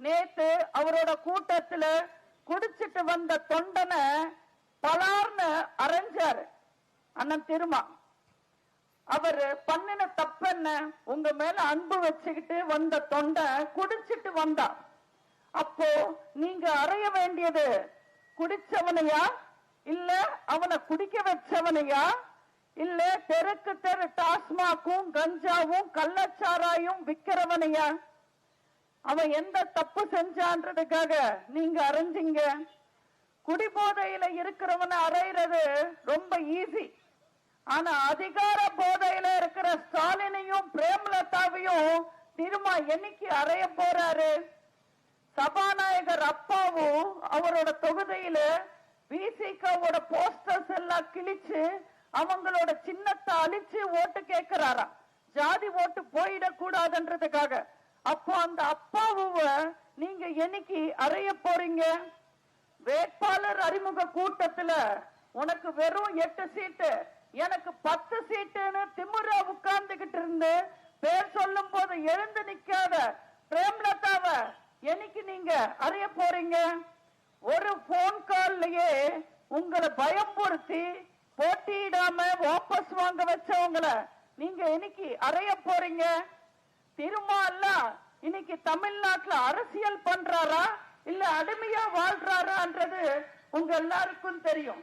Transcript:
நேத்து அவரோட கூட்டத்துல குடிச்சிட்டு வந்த தொண்டனை பலார்னு அரைஞ்சாரு அண்ணன் திருமா. அவர் பண்ணின தப்பென்ன? உங்க மேல அன்பு வச்சுக்கிட்டு வந்த தொண்டை குடிச்சிட்டு வந்தா. அப்போ நீங்க அறைய வேண்டியது குடிச்சவனையா, இல்ல அவனை குடிக்க வச்சவனையா, இல்ல தெருக்கு தெரு டாஸ்மாக்கும் கஞ்சாவும் கள்ளச்சாராயும் விக்கிறவனையா? அவன் எந்த தப்பு செஞ்சான்றதுக்காக நீங்க அரைஞ்சிங்க? குடிபோதையில இருக்கிறவனை அறையிறது ரொம்ப ஈஸி. ஆனா அதிகார போதையில இருக்கிற ஸ்டாலினையும் பிரேமலதாவையும் திரும்ப என்னைக்கு அறைய போறாரு? சபாநாயகர் அப்பாவும் அவரோட தொகுதியில விசிகாவோட போஸ்டர்ஸ் எல்லாம் கிழிச்சு அவங்களோட சின்னத்தை அழிச்சு ஓட்டு கேட்கிறாராம், ஜாதி ஓட்டு போயிடக்கூடாதுன்றதுக்காக. அப்போ அந்த அப்பாவுவ நீங்க என்னைக்கு அறைய போறீங்க? வேட்பாளர் அறிமுக கூட்டத்துல உனக்கு வெறும் 8 சீட்டு, எனக்கு 10 சீட்டுன்னு திமுற உட்கார்ந்துகிட்டு இருந்து பேர் சொல்லும் போது எழுந்து நிக்காத பிரேமலதாவ என்னைக்கு நீங்க அறைய போறீங்க? ஒரு போன் கால்லயே உங்களை பயம்புறுத்தி போட்டியிடாம வாபஸ் வாங்க வச்சவங்களை நீங்க இன்னைக்கு அறைய போறீங்க? திருமால இன்னைக்கு தமிழ்நாட்டுல அரசியல் பண்றாரா இல்ல அடிமையா வாழ்றாரான்றது உங்க எல்லாருக்கும் தெரியும்.